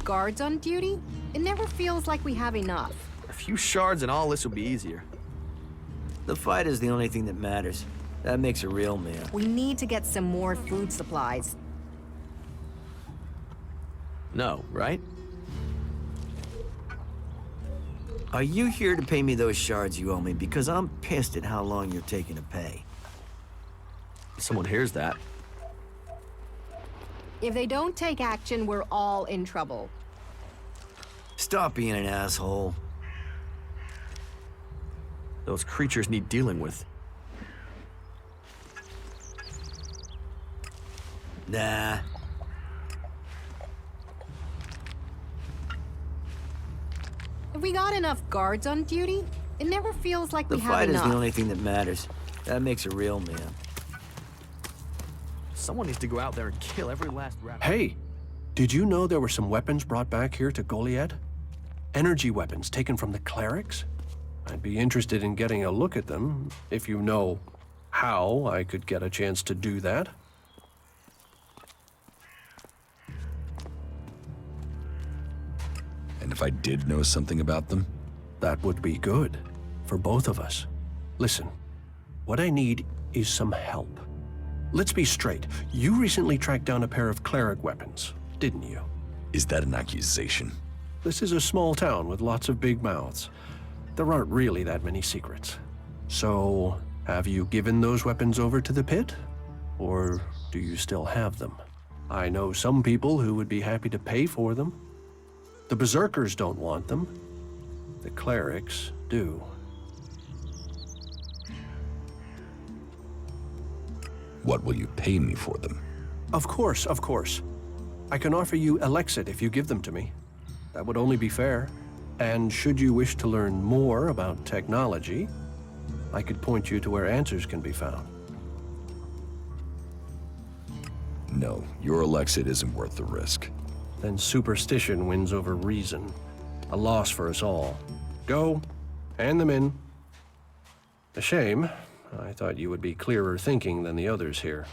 guards on duty, it never feels like we have enough. A few shards and all this will be easier. The fight is the only thing that matters. That makes a real man. We need to get some more food supplies. No, right? Are you here to pay me those shards you owe me? Because I'm pissed at how long you're taking to pay. If someone hears that. If they don't take action, we're all in trouble. Stop being an asshole. Those creatures need dealing with. Nah. Have we got enough guards on duty? It never feels like we The have fight enough. is the only thing that matters. That makes a real man. Someone needs to go out there and kill every last rabbit. Hey, did you know there were some weapons brought back here to Goliad? Energy weapons taken from the clerics? I'd be interested in getting a look at them, if you know how I could get a chance to do that. And if I did know something about them? That would be good, for both of us. Listen, what I need is some help. Let's be straight. You recently tracked down a pair of cleric weapons, didn't you? Is that an accusation? This is a small town with lots of big mouths. There aren't really that many secrets. So, have you given those weapons over to the pit? Or do you still have them? I know some people who would be happy to pay for them. The berserkers don't want them. The clerics do. What will you pay me for them? Of course, of course. I can offer you ELEX if you give them to me. That would only be fair. And should you wish to learn more about technology, I could point you to where answers can be found. No, your Elexit isn't worth the risk. Then superstition wins over reason. A loss for us all. Go, hand them in. A shame. I thought you would be clearer thinking than the others here.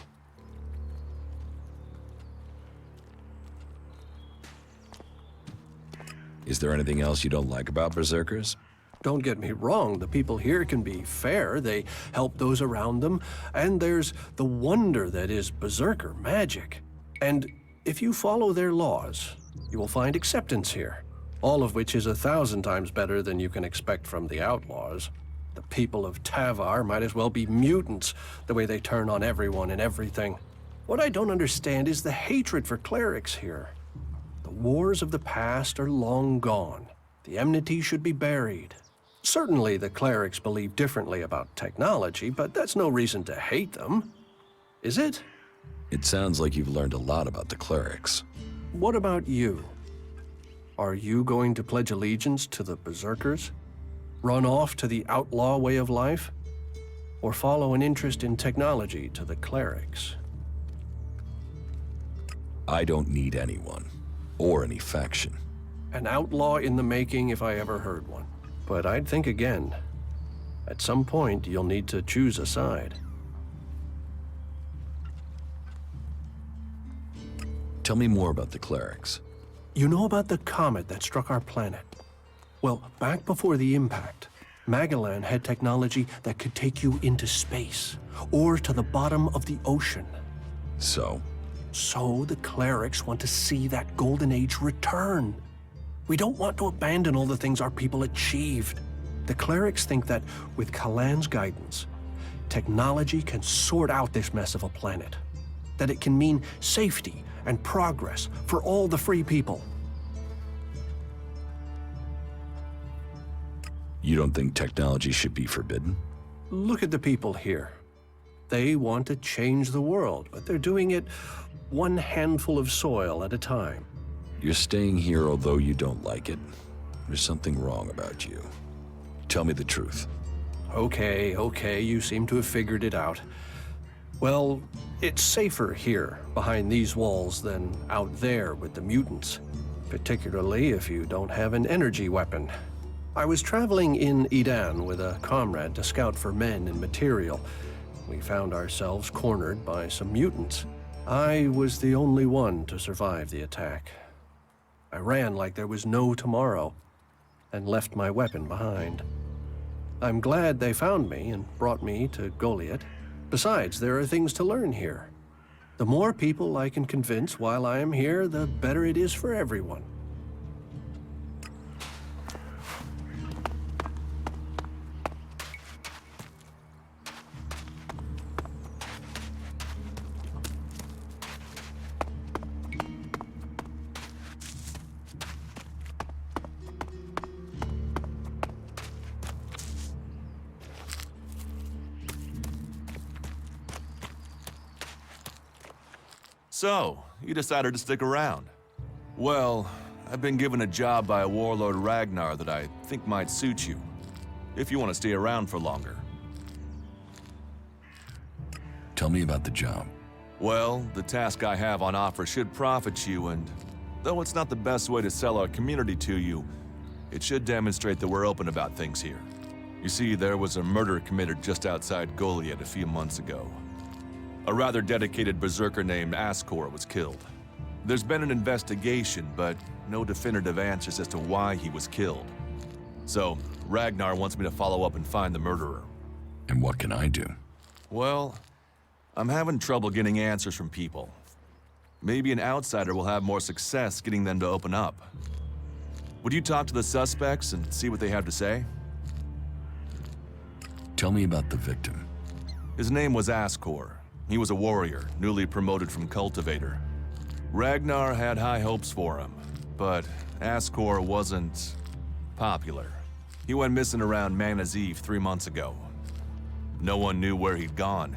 Is there anything else you don't like about berserkers? Don't get me wrong, the people here can be fair. They help those around them. And there's the wonder that is berserker magic. And if you follow their laws, you will find acceptance here. All of which is 1,000 times better than you can expect from the outlaws. The people of Tavar might as well be mutants, the way they turn on everyone and everything. What I don't understand is the hatred for clerics here. The wars of the past are long gone. The enmity should be buried. Certainly the clerics believe differently about technology, but that's no reason to hate them. Is it? It sounds like you've learned a lot about the clerics. What about you? Are you going to pledge allegiance to the berserkers? Run off to the outlaw way of life? Or follow an interest in technology to the clerics? I don't need anyone, or any faction. An outlaw in the making if I ever heard one. But I'd think again. At some point, you'll need to choose a side. Tell me more about the clerics. You know about the comet that struck our planet? Well, back before the impact, Magellan had technology that could take you into space, or to the bottom of the ocean. So So the clerics want to see that golden age return. We don't want to abandon all the things our people achieved. The clerics think that with Kalan's guidance, technology can sort out this mess of a planet. That it can mean safety and progress for all the free people. you don't think technology should be forbidden? Look at the people here. They want to change the world, but they're doing it one handful of soil at a time. You're staying here although you don't like it. There's something wrong about you. Tell me the truth. Okay, you seem to have figured it out. Well, it's safer here, behind these walls, than out there with the mutants. Particularly if you don't have an energy weapon. I was traveling in Edan with a comrade to scout for men and material. We found ourselves cornered by some mutants. I was the only one to survive the attack. I ran like there was no tomorrow and left my weapon behind. I'm glad they found me and brought me to Goliath. Besides, there are things to learn here. The more people I can convince while I am here, the better it is for everyone. So, you decided to stick around. Well, I've been given a job by a warlord Ragnar that I think might suit you, if you want to stay around for longer. Tell me about the job. Well, the task I have on offer should profit you, and though it's not the best way to sell our community to you, it should demonstrate that we're open about things here. You see, there was a murder committed just outside Goliath a few months ago. A rather dedicated berserker named Ascor was killed. There's been an investigation, but no definitive answers as to why he was killed. So, Ragnar wants me to follow up and find the murderer. And what can I do? Well, I'm having trouble getting answers from people. Maybe an outsider will have more success getting them to open up. Would you talk to the suspects and see what they have to say? Tell me about the victim. His name was Ascor. He was a warrior, newly promoted from cultivator. Ragnar had high hopes for him, but Ascor wasn't popular. He went missing around Mana's Eve 3 months ago. No one knew where he'd gone,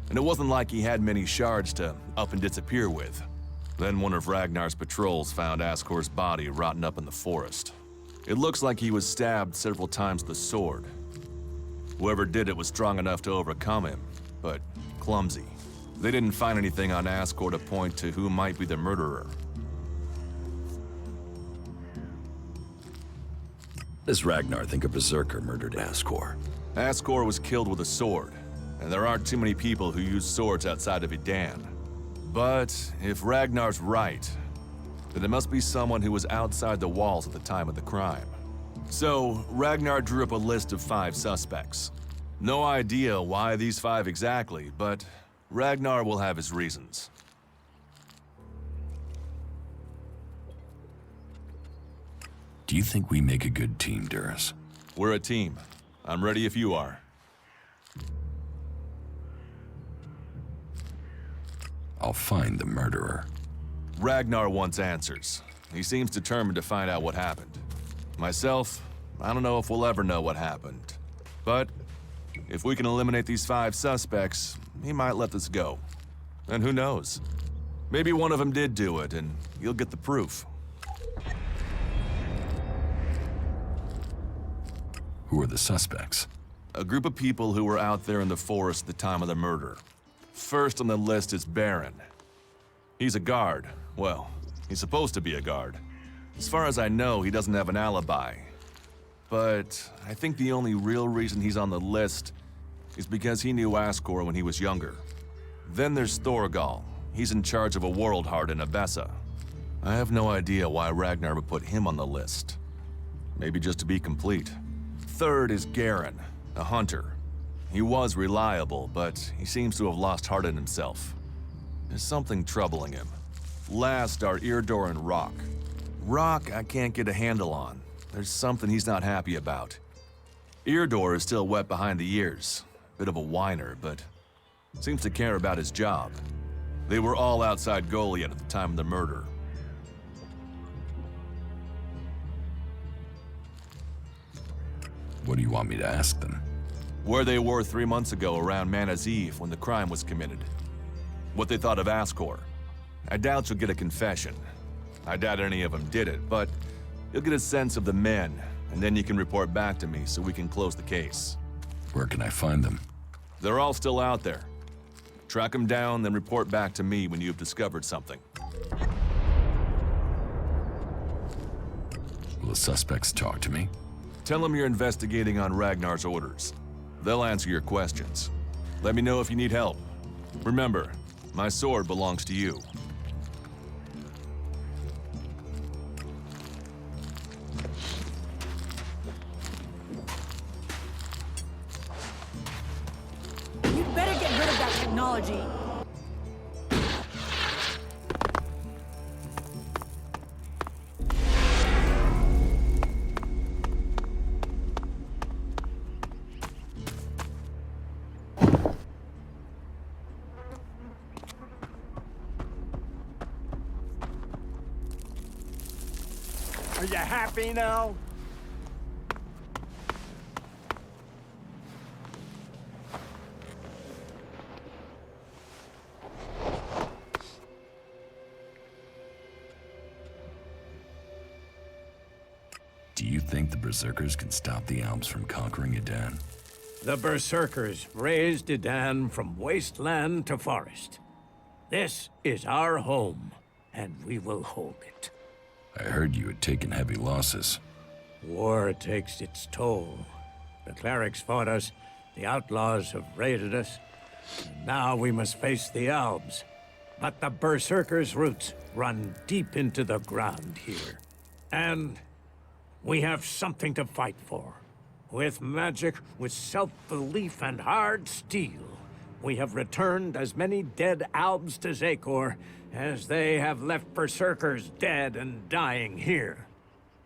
and it wasn't like he had many shards to up and disappear with. Then one of Ragnar's patrols found Ascor's body rotten up in the forest. It looks like he was stabbed several times with a sword. Whoever did it was strong enough to overcome him, but clumsy. They didn't find anything on Ascor to point to who might be the murderer. Does Ragnar think a berserker murdered Ascor? Ascor was killed with a sword, and there aren't too many people who use swords outside of Idan. But if Ragnar's right, then it must be someone who was outside the walls at the time of the crime. So, Ragnar drew up a list of 5 suspects. No idea why these 5 exactly, but Ragnar will have his reasons. Do you think we make a good team, Duras? We're a team. I'm ready if you are. I'll find the murderer. Ragnar wants answers. He seems determined to find out what happened. Myself, I don't know if we'll ever know what happened. But if we can eliminate these 5 suspects, he might let this go. And who knows? Maybe one of them did do it, and you'll get the proof. Who are the suspects? A group of people who were out there in the forest at the time of the murder. First on the list is Baron. He's a guard. Well, he's supposed to be a guard. As far as I know, he doesn't have an alibi. But I think the only real reason he's on the list is because he knew Ascor when he was younger. Then there's Thorgal. He's in charge of a world heart in Abessa. I have no idea why Ragnar would put him on the list. Maybe just to be complete. Third is Garen, a hunter. He was reliable, but he seems to have lost heart in himself. There's something troubling him. Last are Eardor and Rock. Rock I can't get a handle on. There's something he's not happy about. Eardor is still wet behind the ears. Bit of a whiner, but seems to care about his job. They were all outside Goliath at the time of the murder. What do you want me to ask them? Where they were 3 months ago around Mana's Eve when the crime was committed. What they thought of Ascor. I doubt you'll get a confession. I doubt any of them did it, but you'll get a sense of the men, and then you can report back to me so we can close the case. Where can I find them? They're all still out there. Track them down, then report back to me when you've discovered something. Will the suspects talk to me? Tell them you're investigating on Ragnar's orders. They'll answer your questions. Let me know if you need help. Remember, my sword belongs to you. technology. Are you happy now? Do you think the Berserkers can stop the Alps from conquering Edan? The Berserkers raised Edan from wasteland to forest. This is our home, and we will hold it. I heard you had taken heavy losses. War takes its toll. The clerics fought us, the outlaws have raided us, and now we must face the elves. But the Berserkers' roots run deep into the ground here. And we have something to fight for. With magic, with self-belief and hard steel, we have returned as many dead Albs to Zakor as they have left Berserkers dead and dying here.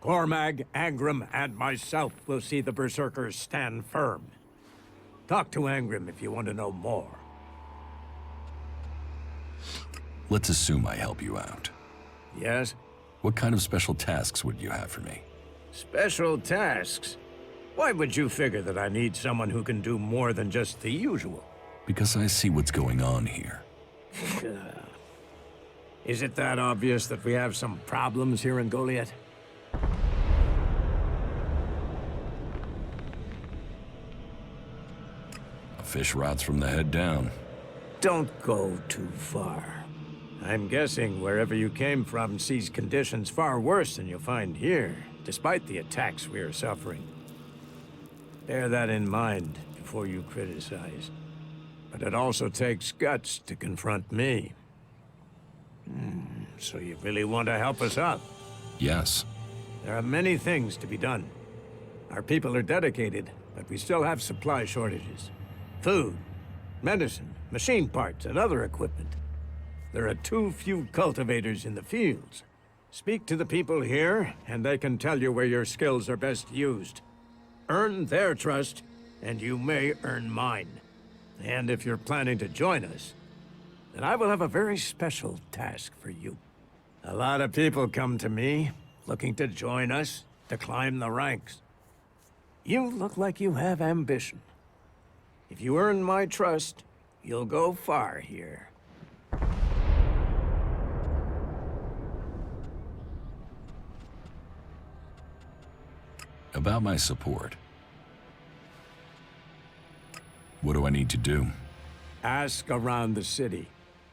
Cormag, Angrim, and myself will see the Berserkers stand firm. Talk to Angrim if you want to know more. Let's assume I help you out. Yes? What kind of special tasks would you have for me? Special tasks? Why would you figure that I need someone who can do more than just the usual? Because I see what's going on here. Is it that obvious that we have some problems here in Goliath? A fish rots from the head down. Don't go too far. I'm guessing wherever you came from sees conditions far worse than you'll find here, despite the attacks we are suffering. Bear that in mind before you criticize. But it also takes guts to confront me. So you really want to help us out? Yes. There are many things to be done. Our people are dedicated, but we still have supply shortages. Food, medicine, machine parts, and other equipment. There are too few cultivators in the fields. Speak to the people here, and they can tell you where your skills are best used. Earn their trust, and you may earn mine. And if you're planning to join us, then I will have a very special task for you. A lot of people come to me, looking to join us, to climb the ranks. You look like you have ambition. If you earn my trust, you'll go far here. About my support. What do I need to do? Ask around the city.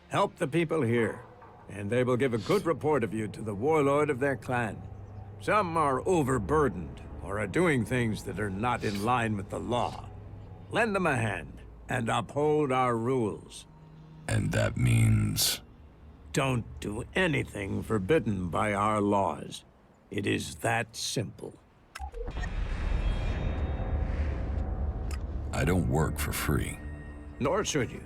Help the people here, and they will give a good report of you to the warlord of their clan. Some are overburdened, or are doing things that are not in line with the law. Lend them a hand, and uphold our rules. And that means... Don't do anything forbidden by our laws. It is that simple. I don't work for free. Nor should you.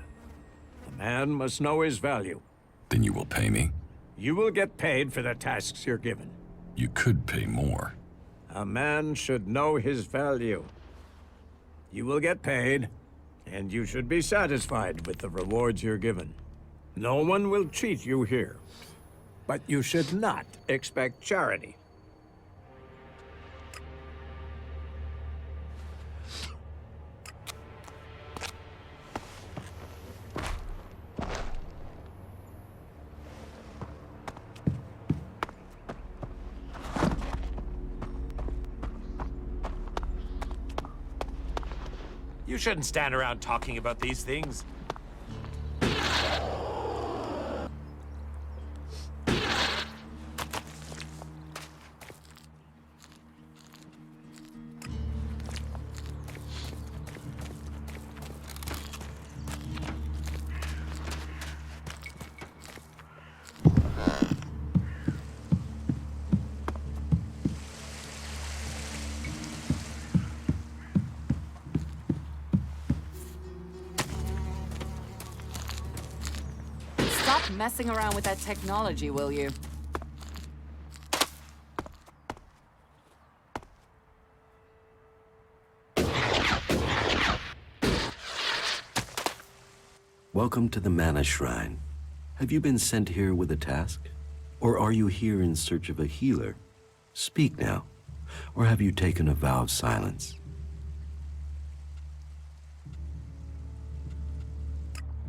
A man must know his value. Then you will pay me? You will get paid for the tasks you're given. You could pay more. A man should know his value. You will get paid, and you should be satisfied with the rewards you're given. No one will cheat you here. But you should not expect charity. You shouldn't stand around talking about these things. messing around with that technology, will you? Welcome to the Mana Shrine. Have you been sent here with a task? Or are you here in search of a healer? Speak now. Or have you taken a vow of silence?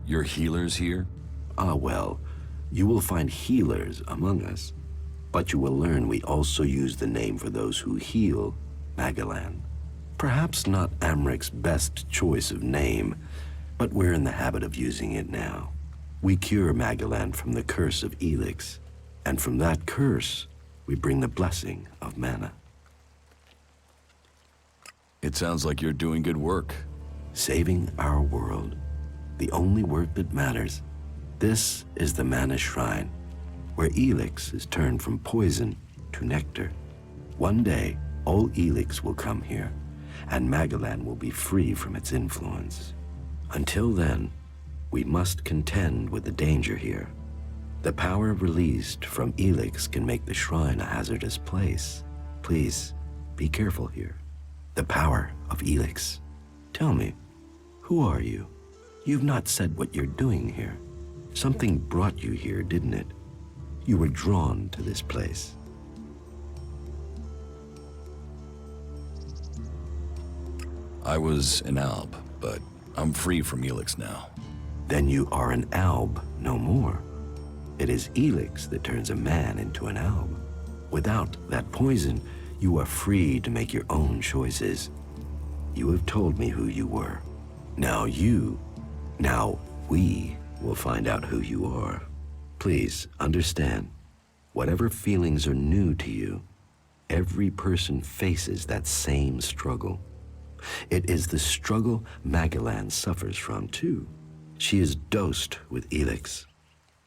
Your healers here? Ah, well, you will find healers among us. But you will learn we also use the name for those who heal, Magalan. Perhaps not Amric's best choice of name, but we're in the habit of using it now. We cure Magalan from the curse of ELEX, and from that curse, we bring the blessing of mana. It sounds like you're doing good work. Saving our world, the only work that matters. This is the Mana Shrine, where ELEX is turned from poison to nectar. One day, all ELEX will come here, and Magalan will be free from its influence. Until then, we must contend with the danger here. The power released from ELEX can make the shrine a hazardous place. Please, be careful here. The power of ELEX. Tell me, who are you? You've not said what you're doing here. Something brought you here, didn't it? You were drawn to this place. I was an alb, but I'm free from ELEX now. Then you are an alb no more. It is ELEX that turns a man into an alb. Without that poison, you are free to make your own choices. You have told me who you were. Now we will find out who you are. Please understand, whatever feelings are new to you, every person faces that same struggle. It is the struggle Magalan suffers from, too. She is dosed with ELEX.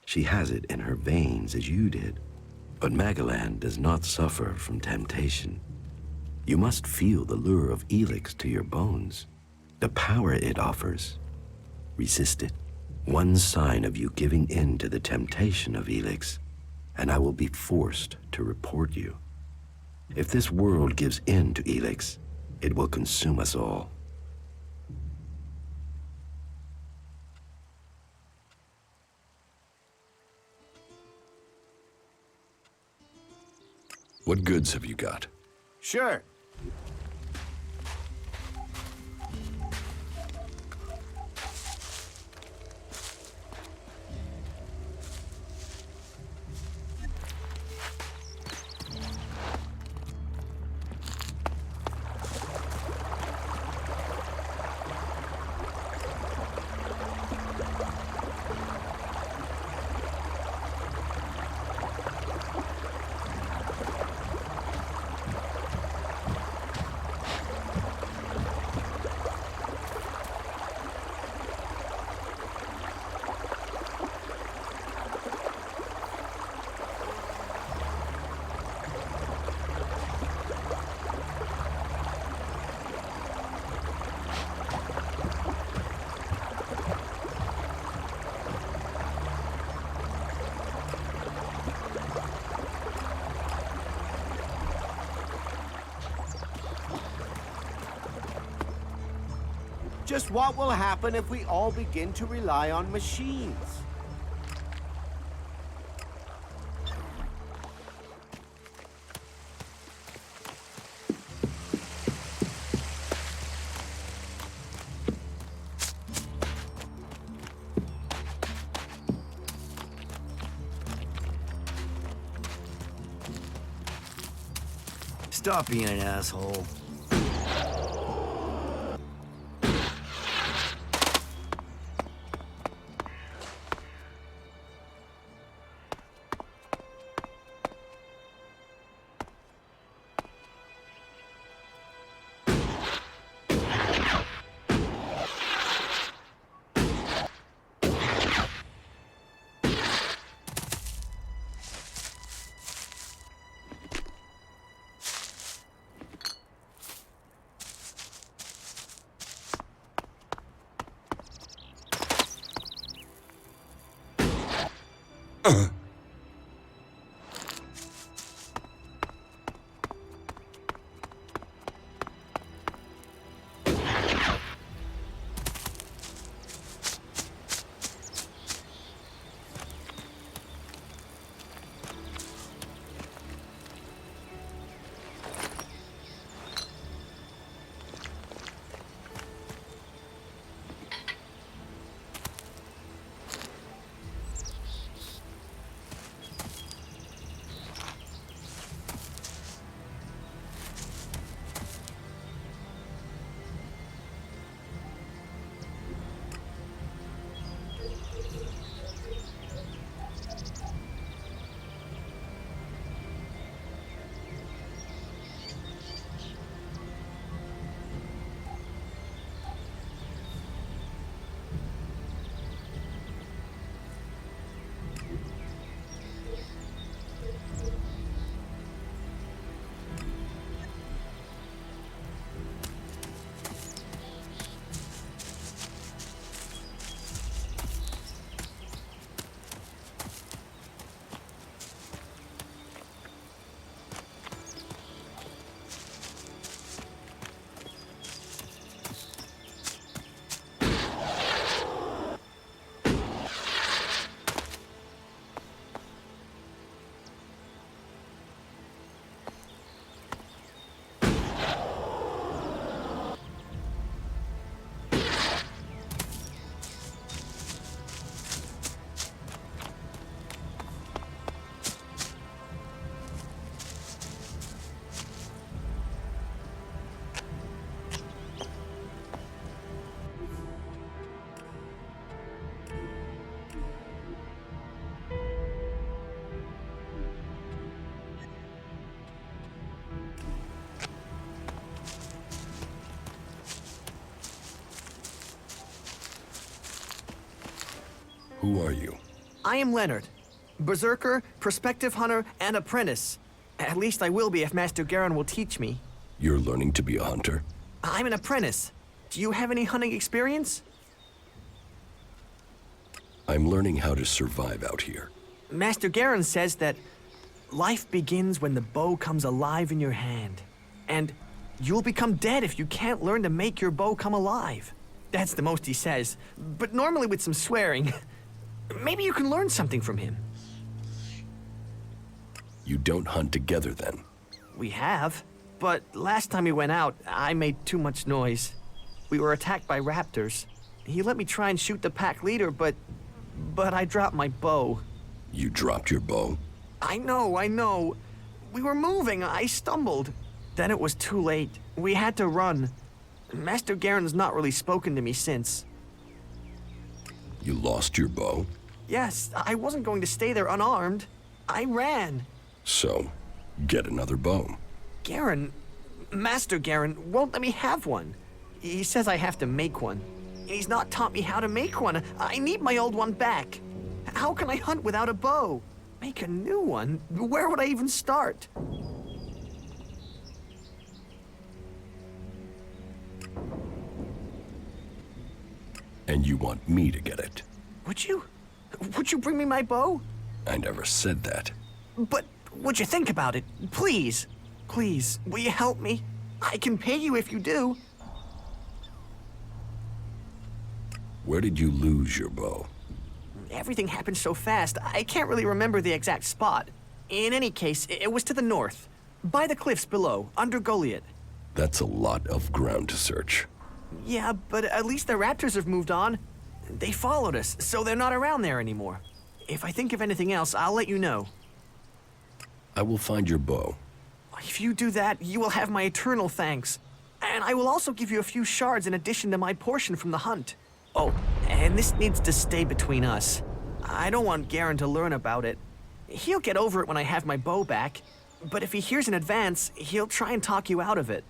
She has it in her veins as you did. But Magalan does not suffer from temptation. You must feel the lure of ELEX to your bones, the power it offers. Resist it. One sign of you giving in to the temptation of ELEX, and I will be forced to report you. If this world gives in to ELEX, it will consume us all. What goods have you got? Sure. Just what will happen if we all begin to rely on machines? Stop being an asshole. Who are you? I am Leonard. Berserker, prospective hunter, and apprentice. At least I will be if Master Garen will teach me. You're learning to be a hunter? I'm an apprentice. Do you have any hunting experience? I'm learning how to survive out here. Master Garen says that life begins when the bow comes alive in your hand. And you'll become dead if you can't learn to make your bow come alive. That's the most he says, but normally with some swearing. Maybe you can learn something from him. You don't hunt together then? We have, but last time we went out, I made too much noise. We were attacked by raptors. He let me try and shoot the pack leader, but I dropped my bow. You dropped your bow? I know. We were moving, I stumbled. Then it was too late. We had to run. Master Garen's not really spoken to me since. You lost your bow? Yes, I wasn't going to stay there unarmed. I ran. So, get another bow. Master Garen won't let me have one. He says I have to make one. He's not taught me how to make one. I need my old one back. How can I hunt without a bow? Make a new one? Where would I even start? And you want me to get it? Would you? Would you bring me my bow? I never said that. But would you think about it? Please. Please, will you help me? I can pay you if you do. Where did you lose your bow? Everything happened so fast, I can't really remember the exact spot. In any case, it was to the north. By the cliffs below, under Goliath. That's a lot of ground to search. Yeah, but at least the raptors have moved on. They followed us, so they're not around there anymore. If I think of anything else, I'll let you know. I will find your bow. If you do that, you will have my eternal thanks. And I will also give you a few shards in addition to my portion from the hunt. Oh, and this needs to stay between us. I don't want Garen to learn about it. He'll get over it when I have my bow back. But if he hears in advance, he'll try and talk you out of it.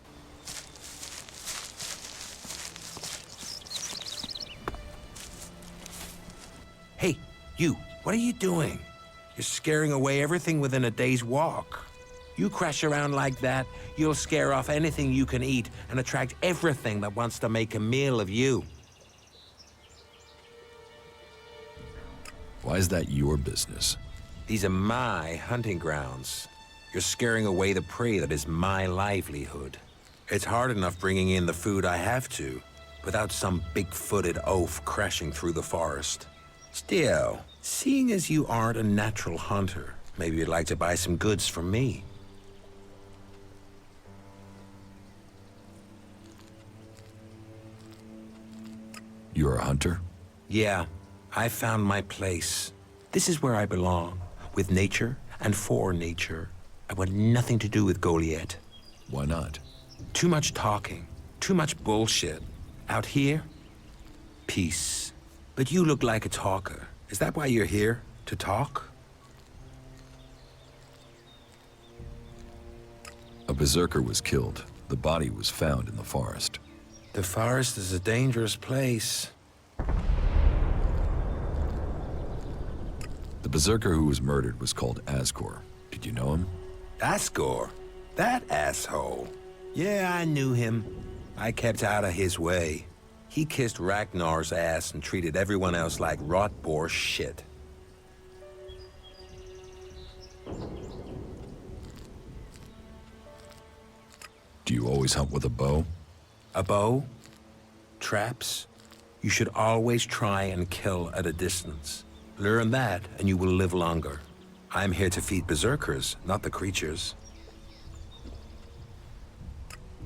Hey, you, what are you doing? You're scaring away everything within a day's walk. You crash around like that, you'll scare off anything you can eat and attract everything that wants to make a meal of you. Why is that your business? These are my hunting grounds. You're scaring away the prey that is my livelihood. It's hard enough bringing in the food I have to, without some big-footed oaf crashing through the forest. Still, seeing as you aren't a natural hunter, maybe you'd like to buy some goods from me. You're a hunter? Yeah, I found my place. This is where I belong, with nature and for nature. I want nothing to do with Goliath. Why not? Too much talking, too much bullshit. Out here, peace. But you look like a talker. Is that why you're here? To talk? A berserker was killed. The body was found in the forest. The forest is a dangerous place. The berserker who was murdered was called Asgore. Did you know him? Asgore? That asshole. Yeah, I knew him. I kept out of his way. He kissed Ragnar's ass and treated everyone else like rot-bore shit. Do you always hunt with a bow? A bow? Traps? You should always try and kill at a distance. Learn that, and you will live longer. I'm here to feed berserkers, not the creatures.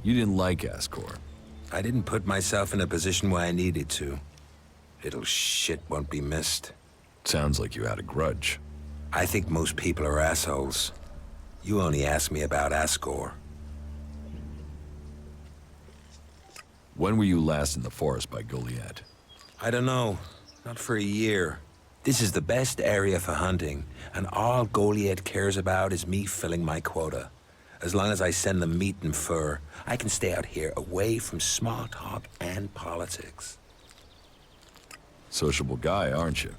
You didn't like Asgore. I didn't put myself in a position where I needed to. Little shit won't be missed. Sounds like you had a grudge. I think most people are assholes. You only asked me about Asgore. When were you last in the forest by Goliath? I don't know. Not for a year. This is the best area for hunting, and all Goliath cares about is me filling my quota. As long as I send them meat and fur, I can stay out here away from small talk and politics. Sociable guy, aren't you?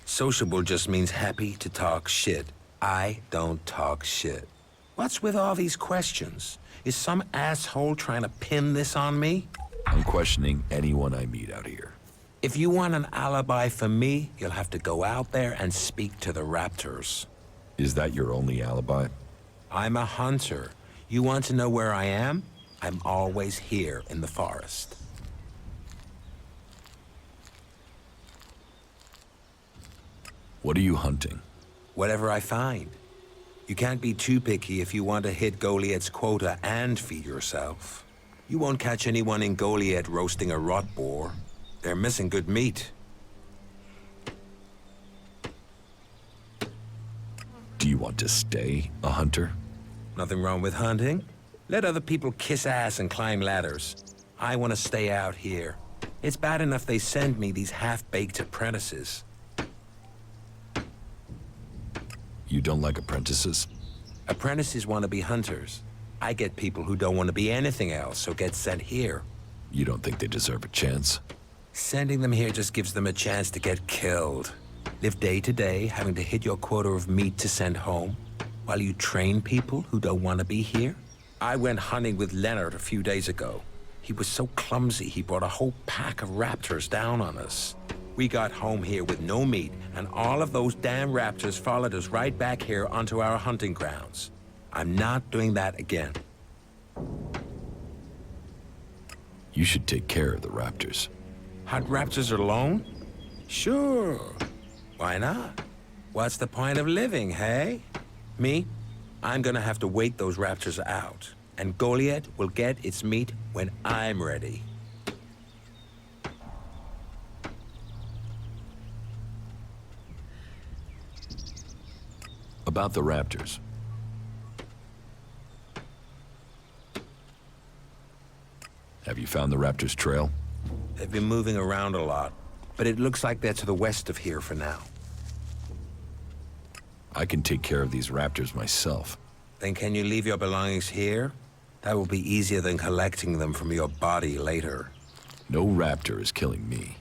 Sociable just means happy to talk shit. I don't talk shit. What's with all these questions? Is some asshole trying to pin this on me? I'm questioning anyone I meet out here. If you want an alibi for me, you'll have to go out there and speak to the raptors. Is that your only alibi? I'm a hunter. You want to know where I am? I'm always here in the forest. What are you hunting? Whatever I find. You can't be too picky if you want to hit Goliath's quota and feed yourself. You won't catch anyone in Goliath roasting a rot boar. They're missing good meat. Do you want to stay a hunter? Nothing wrong with hunting. Let other people kiss ass and climb ladders. I want to stay out here. It's bad enough they send me these half-baked apprentices. You don't like apprentices? Apprentices want to be hunters. I get people who don't want to be anything else, so get sent here. You don't think they deserve a chance? Sending them here just gives them a chance to get killed. Live day to day, having to hit your quota of meat to send home, while you train people who don't want to be here. I went hunting with Leonard a few days ago. He was so clumsy, he brought a whole pack of raptors down on us. We got home here with no meat, and all of those damn raptors followed us right back here onto our hunting grounds. I'm not doing that again. You should take care of the raptors. Hunt raptors alone? Sure. Why not? What's the point of living, hey? Me? I'm gonna have to wait those raptors out, and Goliath will get its meat when I'm ready. About the raptors. Have you found the raptors' trail? They've been moving around a lot, but it looks like they're to the west of here for now. I can take care of these raptors myself. Then can you leave your belongings here? That will be easier than collecting them from your body later. No raptor is killing me.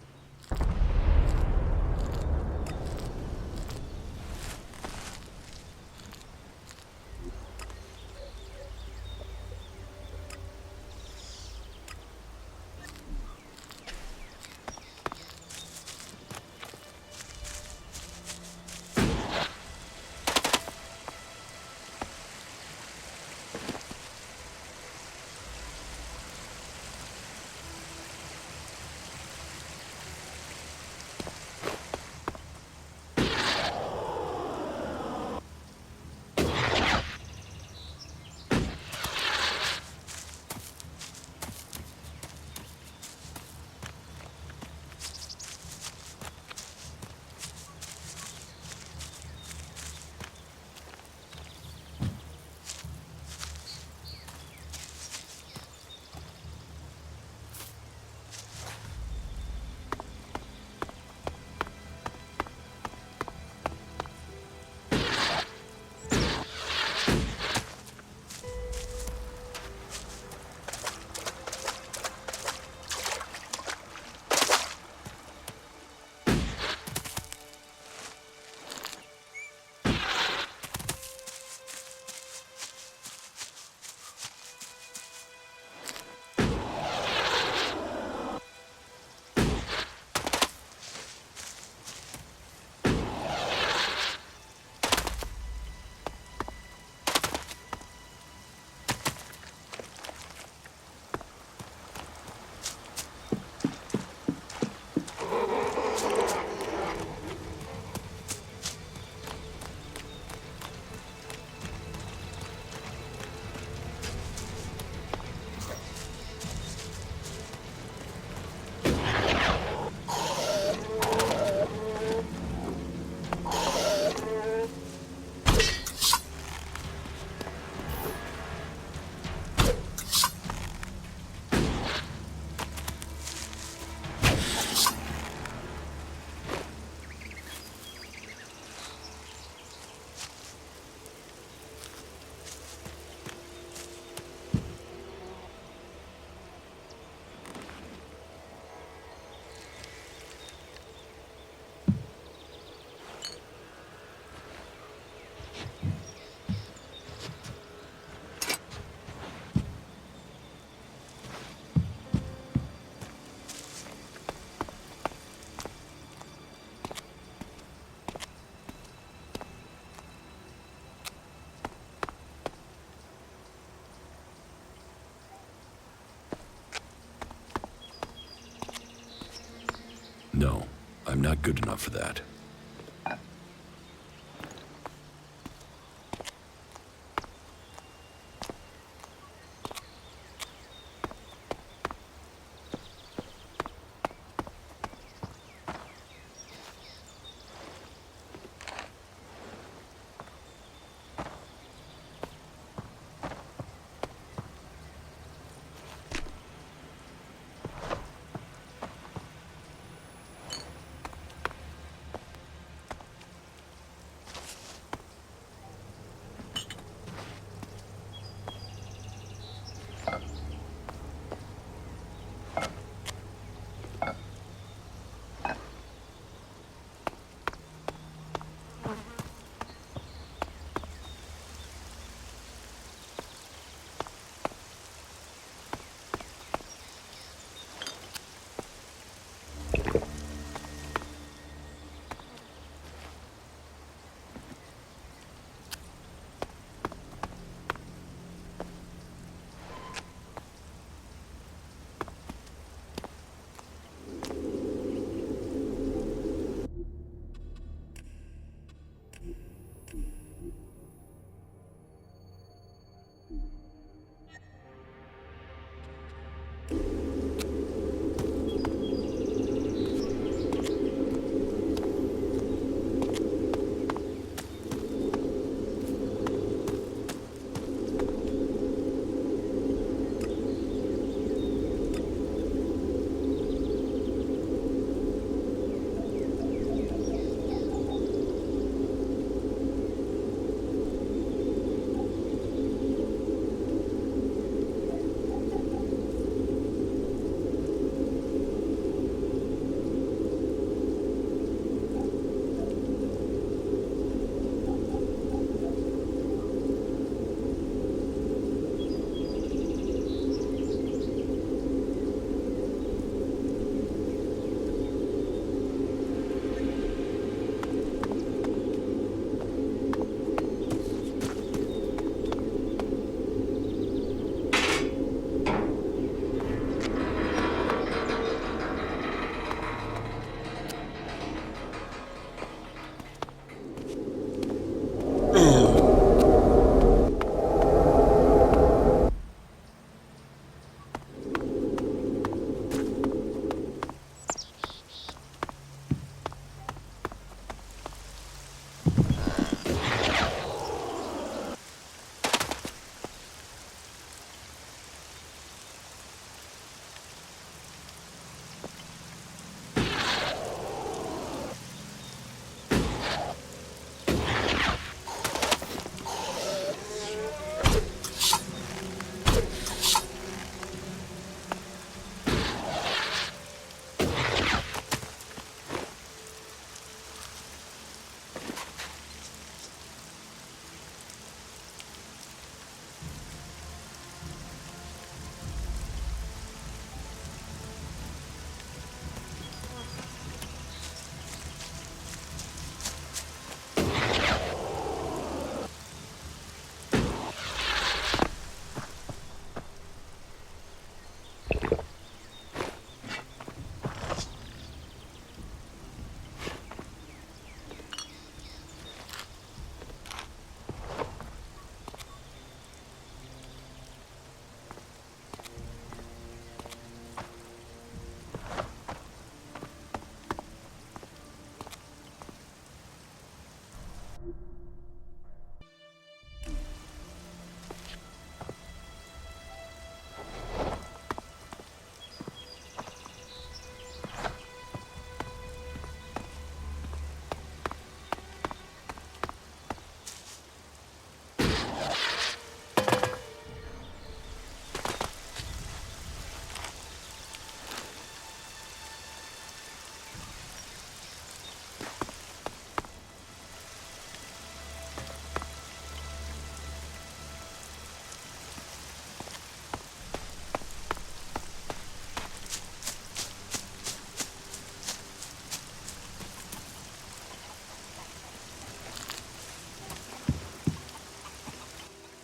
good enough for that.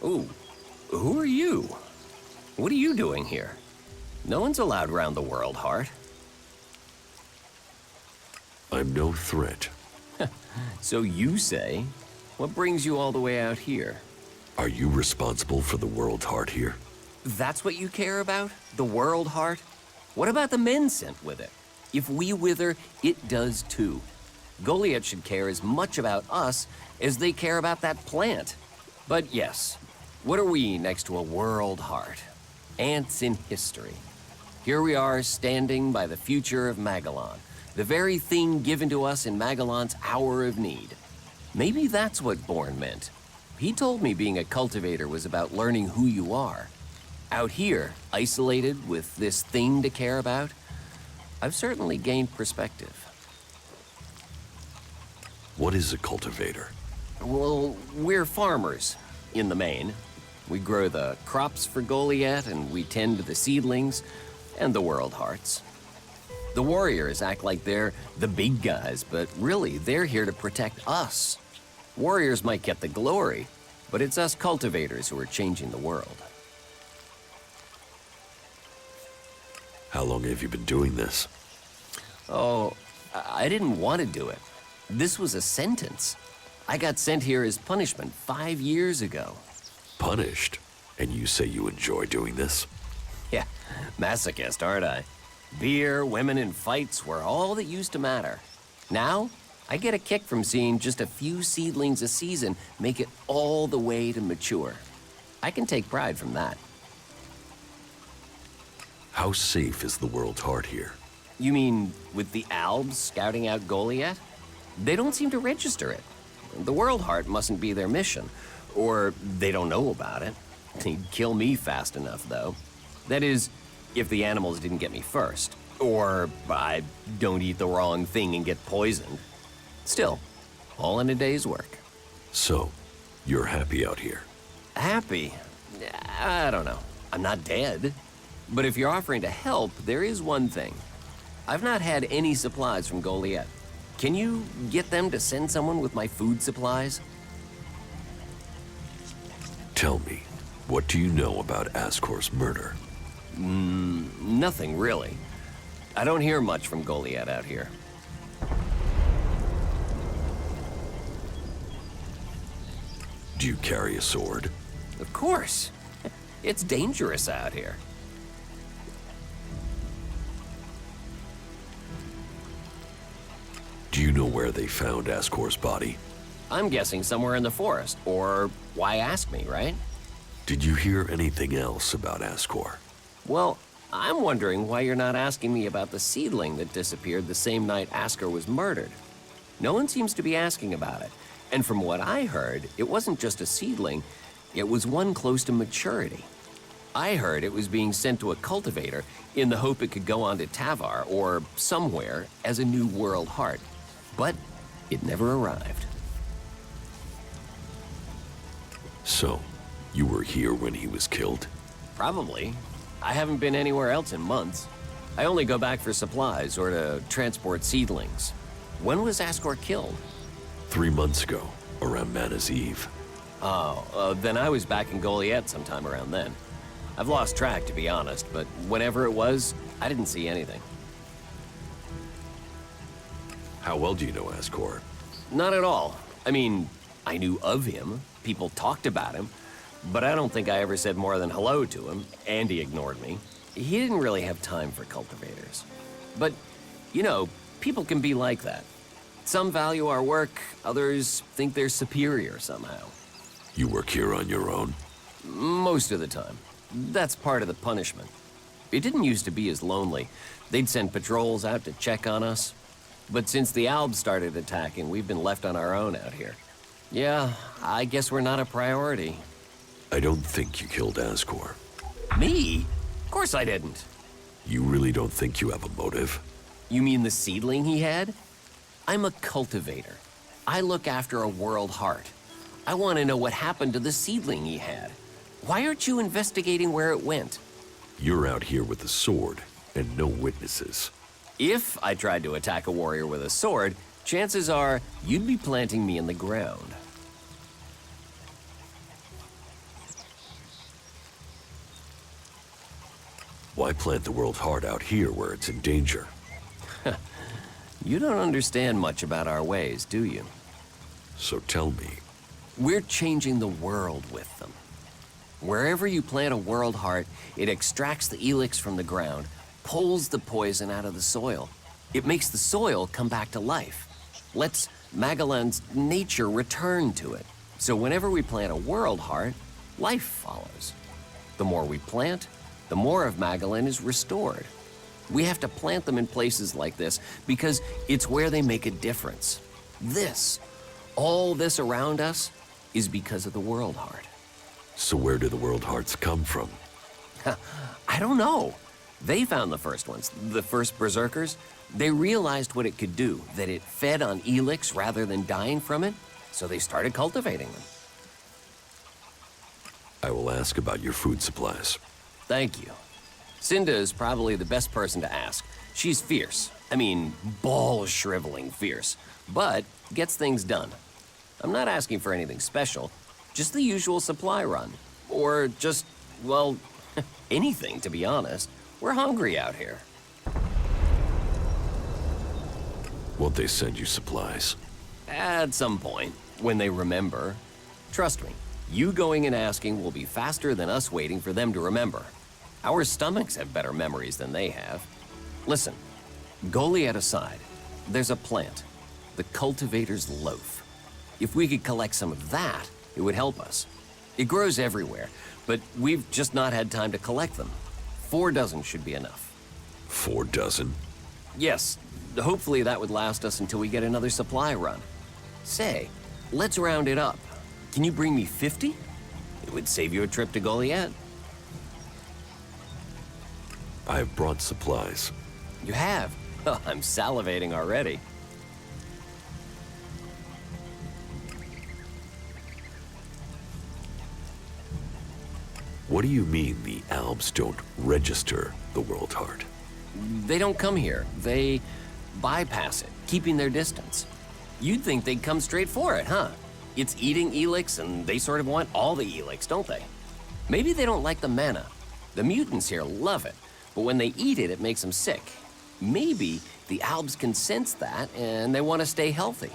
Ooh, who are you? What are you doing here? No one's allowed round the world, Hart. I'm no threat. So you say. What brings you all the way out here? Are you responsible for the world heart here? That's what you care about? The world heart? What about the men sent with it? If we wither, it does too. Goliath should care as much about us as they care about that plant. But yes, what are we next to a world heart? Ants in history. Here we are standing by the future of Magellan, the very thing given to us in Magellan's hour of need. Maybe that's what Bourne meant. He told me being a cultivator was about learning who you are. Out here, isolated with this thing to care about, I've certainly gained perspective. What is a cultivator? Well, we're farmers, in the main. We grow the crops for Goliath, and we tend to the seedlings and the world hearts. The warriors act like they're the big guys, but really, they're here to protect us. Warriors might get the glory, but it's us cultivators who are changing the world. How long have you been doing this? Oh, I didn't want to do it. This was a sentence. I got sent here as punishment 5 years ago. Punished? And you say you enjoy doing this? Yeah, masochist, aren't I? Beer, women, and fights were all that used to matter. Now, I get a kick from seeing just a few seedlings a season make it all the way to mature. I can take pride from that. How safe is the world heart here? You mean with the Albs scouting out Goliath? They don't seem to register it. The World Heart mustn't be their mission, or they don't know about it. They'd kill me fast enough, though. That is, if the animals didn't get me first, or I don't eat the wrong thing and get poisoned. Still, all in a day's work. So, you're happy out here? Happy? I don't know. I'm not dead. But if you're offering to help, there is one thing. I've not had any supplies from Goliath. Can you get them to send someone with my food supplies? Tell me, what do you know about Ascor's murder? Nothing really. I don't hear much from Goliath out here. Do you carry a sword? Of course. It's dangerous out here. Do you know where they found Ascor's body? I'm guessing somewhere in the forest, or why ask me, right? Did you hear anything else about Ascor? Well, I'm wondering why you're not asking me about the seedling that disappeared the same night Ascor was murdered. No one seems to be asking about it, and from what I heard, it wasn't just a seedling, it was one close to maturity. I heard it was being sent to a cultivator in the hope it could go on to Tavar or somewhere as a new world heart. But it never arrived. So, you were here when he was killed? Probably. I haven't been anywhere else in months. I only go back for supplies or to transport seedlings. When was Ascor killed? 3 months ago, around Mana's Eve. Oh, then I was back in Goliath sometime around then. I've lost track, to be honest, but whenever it was, I didn't see anything. How well do you know Ascor? Not at all. I mean, I knew of him. People talked about him. But I don't think I ever said more than hello to him, and he ignored me. He didn't really have time for cultivators. But, you know, people can be like that. Some value our work, others think they're superior somehow. You work here on your own? Most of the time. That's part of the punishment. It didn't used to be as lonely. They'd send patrols out to check on us. But since the Albs started attacking, we've been left on our own out here. Yeah, I guess we're not a priority. I don't think you killed Ascor. Me? Of course I didn't. You really don't think you have a motive? You mean the seedling he had? I'm a cultivator. I look after a world heart. I want to know what happened to the seedling he had. Why aren't you investigating where it went? You're out here with a sword and no witnesses. If I tried to attack a warrior with a sword, chances are you'd be planting me in the ground. Why plant the world heart out here where it's in danger? You don't understand much about our ways, do you? So tell me. We're changing the world with them. Wherever you plant a world heart, it extracts the ELEX from the ground, pulls the poison out of the soil. It makes the soil come back to life. Lets Magellan's nature return to it. So whenever we plant a world heart, life follows. The more we plant, the more of Magellan is restored. We have to plant them in places like this because it's where they make a difference. All this around us, is because of the world heart. So where do the world hearts come from? I don't know. They found the first ones, the first berserkers. They realized what it could do, that it fed on ELEX rather than dying from it, so they started cultivating them. I will ask about your food supplies. Thank you. Cinda is probably the best person to ask. She's fierce. I mean, ball-shriveling fierce, but gets things done. I'm not asking for anything special, just the usual supply run. Or just, well, anything, to be honest. We're hungry out here. Won't they send you supplies? At some point, when they remember. Trust me, you going and asking will be faster than us waiting for them to remember. Our stomachs have better memories than they have. Listen, Goliath aside, there's a plant, the cultivator's loaf. If we could collect some of that, it would help us. It grows everywhere, but we've just not had time to collect them. 4 dozen should be enough. 4 dozen? Yes, hopefully that would last us until we get another supply run. Say, let's round it up. Can you bring me 50? It would save you a trip to Goliath. I have brought supplies. You have? Oh, I'm salivating already. What do you mean the Albs don't register the world heart? They don't come here. They bypass it, keeping their distance. You'd think they'd come straight for it, huh? It's eating ELEX, and they sort of want all the ELEX, don't they? Maybe they don't like the mana. The mutants here love it, but when they eat it, it makes them sick. Maybe the Albs can sense that, and they want to stay healthy.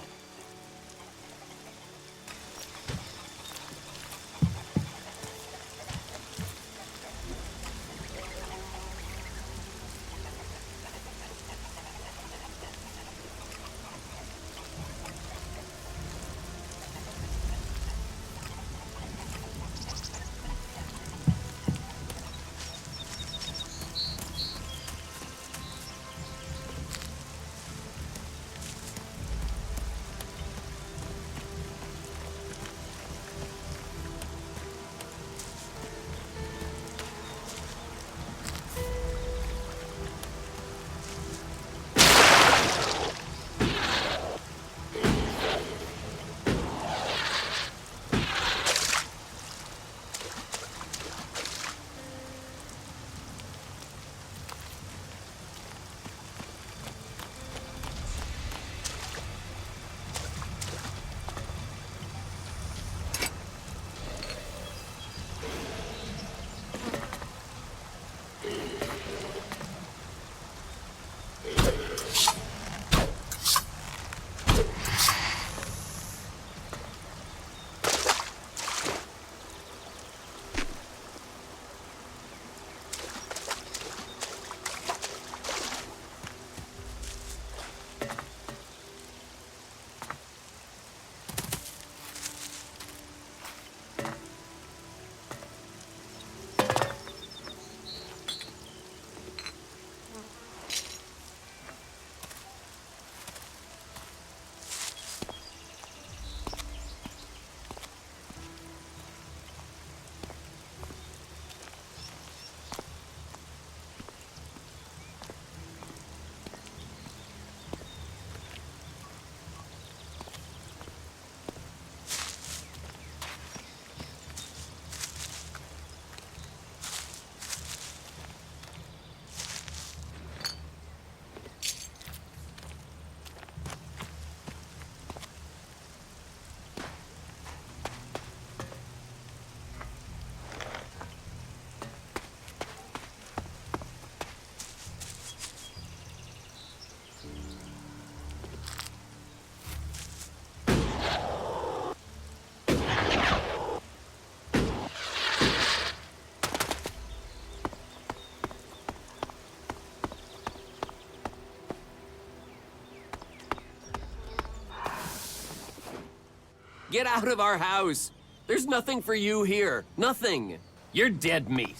Get out of our house. There's nothing for you here. Nothing. You're dead meat.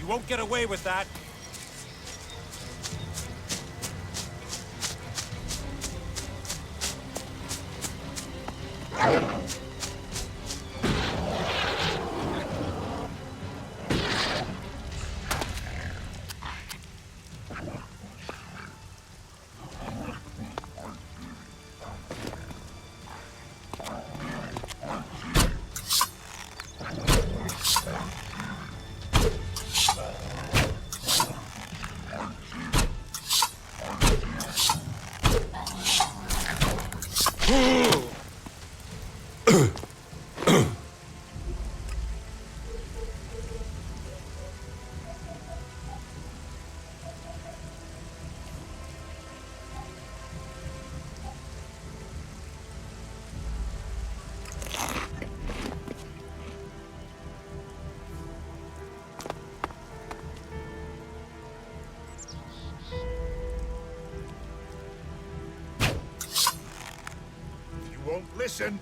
You won't get away with that. You won't listen.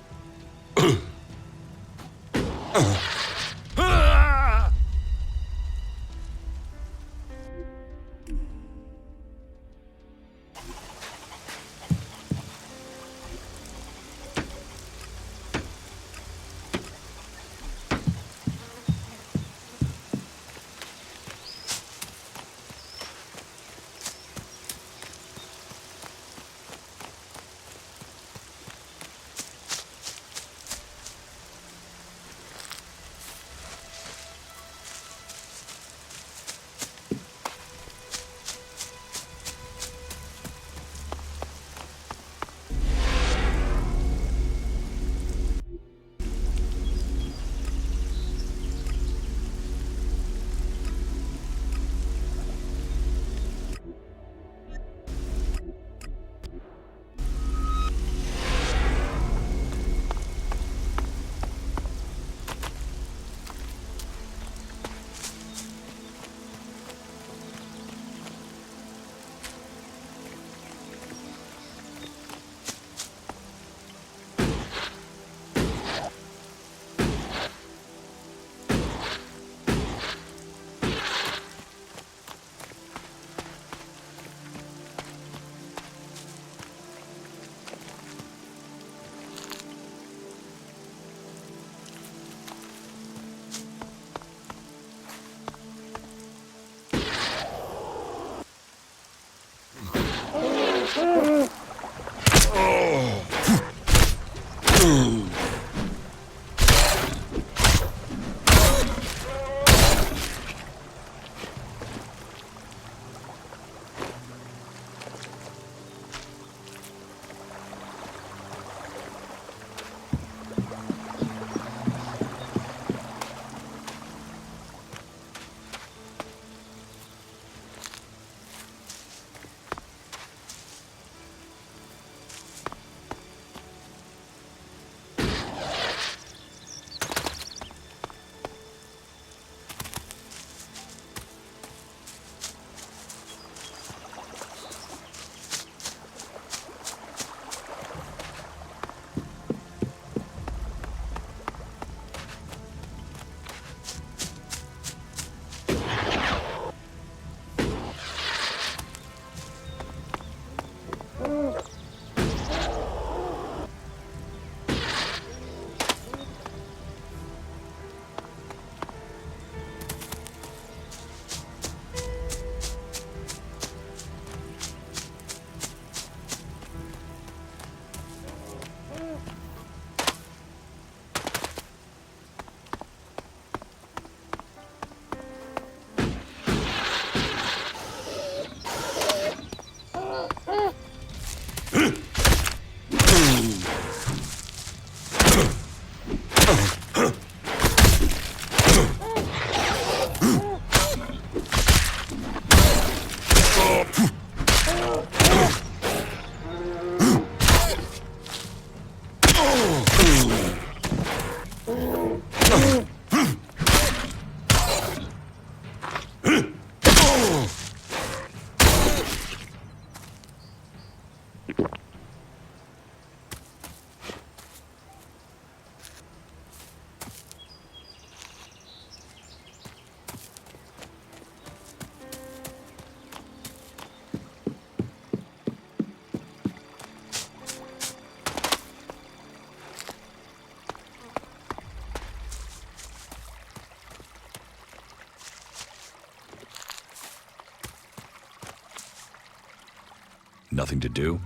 Nothing to do?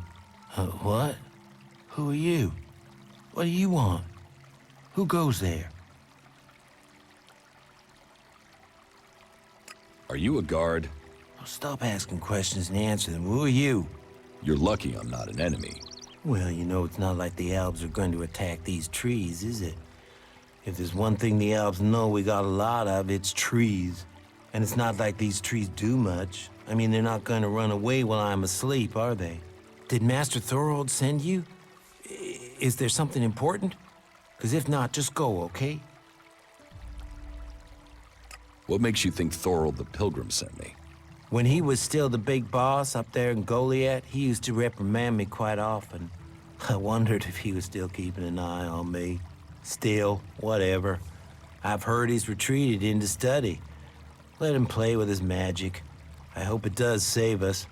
What? Who are you? What do you want? Who goes there? Are you a guard? Stop asking questions and answer them. Who are you? You're lucky I'm not an enemy. Well, you know, it's not like the Albs are going to attack these trees, is it? If there's one thing the Albs know we got a lot of, it's trees. And it's not like these trees do much. I mean, they're not going to run away while I'm asleep, are they? Did Master Thorold send you? Is there something important? Because if not, just go, okay? What makes you think Thorold the Pilgrim sent me? When he was still the big boss up there in Goliath, he used to reprimand me quite often. I wondered if he was still keeping an eye on me. Still, whatever. I've heard he's retreated into study. Let him play with his magic. I hope it does save us.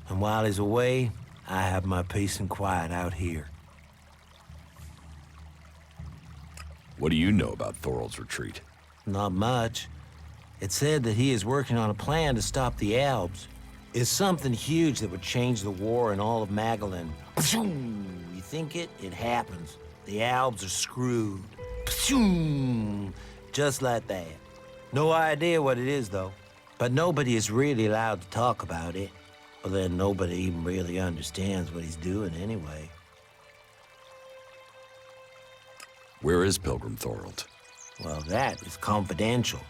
And while he's away, I have my peace and quiet out here. What do you know about Thorold's retreat? Not much. It said that he is working on a plan to stop the Albs. It's something huge that would change the war in all of Magellan. You think it? It happens. The Albs are screwed. Just like that. No idea what it is, though. But nobody is really allowed to talk about it. Well, then nobody even really understands what he's doing anyway. Where is Pilgrim Thorold? Well, that is confidential.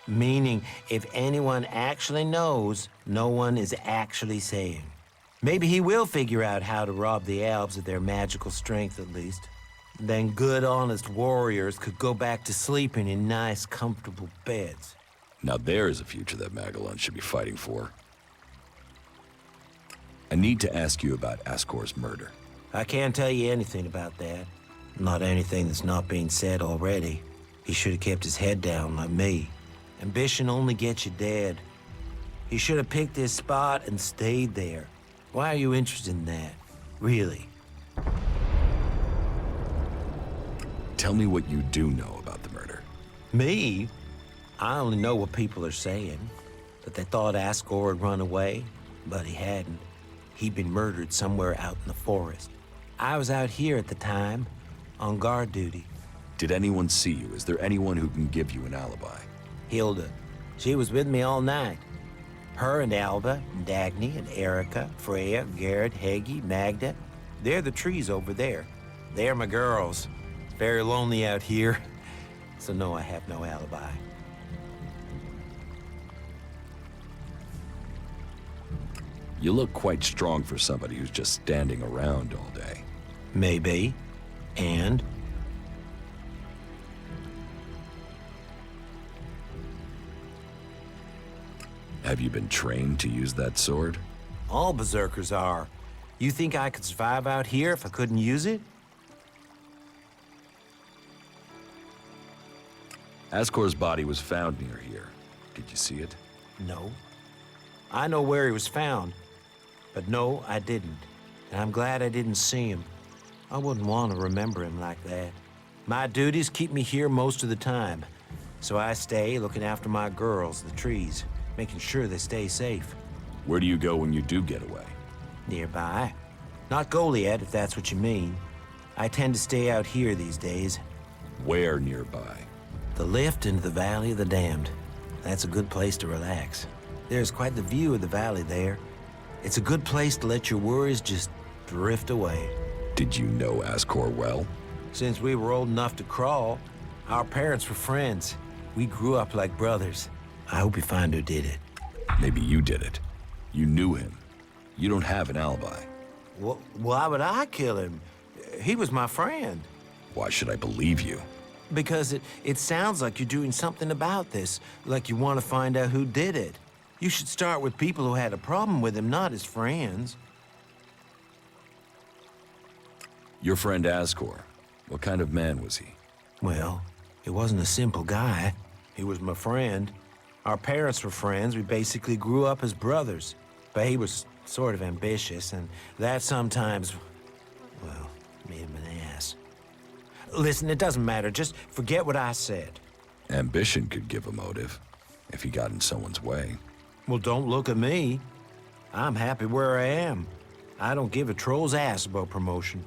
Meaning, if anyone actually knows, no one is actually saying. Maybe he will figure out how to rob the Albs of their magical strength, at least. Then good, honest warriors could go back to sleeping in nice, comfortable beds. Now there's a future that Magellan should be fighting for. I need to ask you about Ascor's murder. I can't tell you anything about that. Not anything that's not being said already. He should have kept his head down like me. Ambition only gets you dead. He should have picked his spot and stayed there. Why are you interested in that? Really? Tell me what you do know about the murder. Me? I only know what people are saying. That they thought Ascor had run away, but he hadn't. He'd been murdered somewhere out in the forest. I was out here at the time, on guard duty. Did anyone see you? Is there anyone who can give you an alibi? Hilda. She was with me all night. Her and Alba, and Dagny, and Erica, Freya, Garrett, Heggie, Magda. They're the trees over there. They're my girls. Very lonely out here. So no, I have no alibi. You look quite strong for somebody who's just standing around all day. Maybe. And? Have you been trained to use that sword? All berserkers are. You think I could survive out here if I couldn't use it? Ascor's body was found near here. Did you see it? No. I know where he was found. But no, I didn't. And I'm glad I didn't see him. I wouldn't want to remember him like that. My duties keep me here most of the time. So I stay looking after my girls, the trees, making sure they stay safe. Where do you go when you do get away? Nearby. Not Goliath, if that's what you mean. I tend to stay out here these days. Where nearby? The lift into the Valley of the Damned. That's a good place to relax. There's quite the view of the valley there. It's a good place to let your worries just drift away. Did you know Ascor well? Since we were old enough to crawl, our parents were friends. We grew up like brothers. I hope you find who did it. Maybe you did it. You knew him. You don't have an alibi. Why would I kill him? He was my friend. Why should I believe you? Because it sounds like you're doing something about this, like you want to find out who did it. You should start with people who had a problem with him, not his friends. Your friend Ascor, what kind of man was he? Well, he wasn't a simple guy. He was my friend. Our parents were friends. We basically grew up as brothers. But he was sort of ambitious, and that sometimes, well, made him an ass. Listen, it doesn't matter. Just forget what I said. Ambition could give a motive, if he got in someone's way. Well, don't look at me. I'm happy where I am. I don't give a troll's ass about promotion.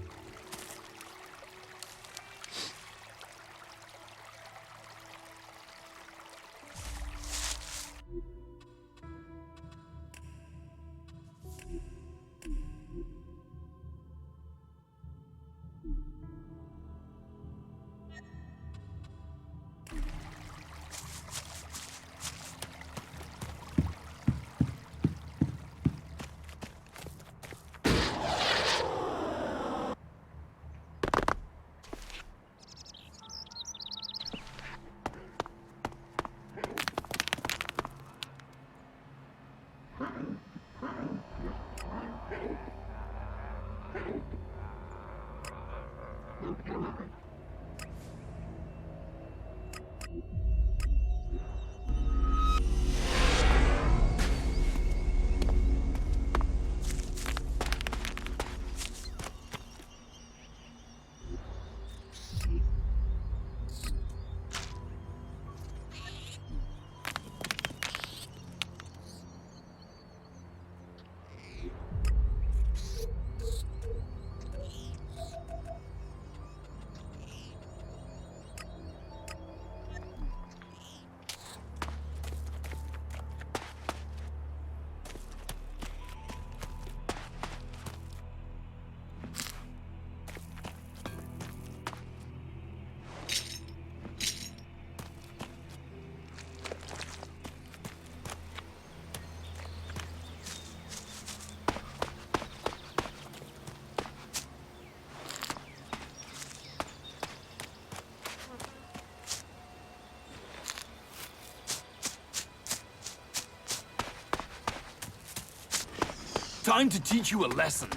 Time to teach you a lesson.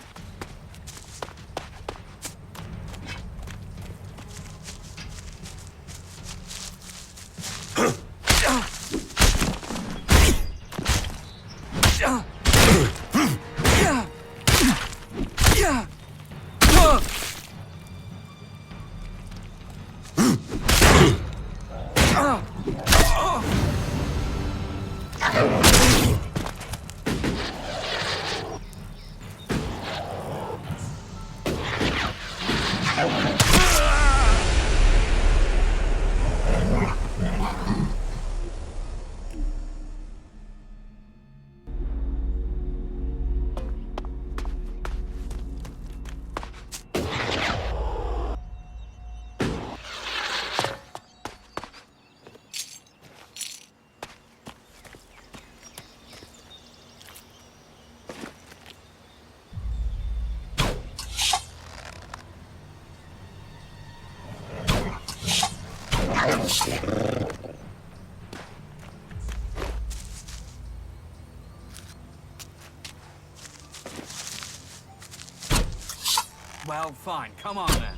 Well, fine. Come on, then.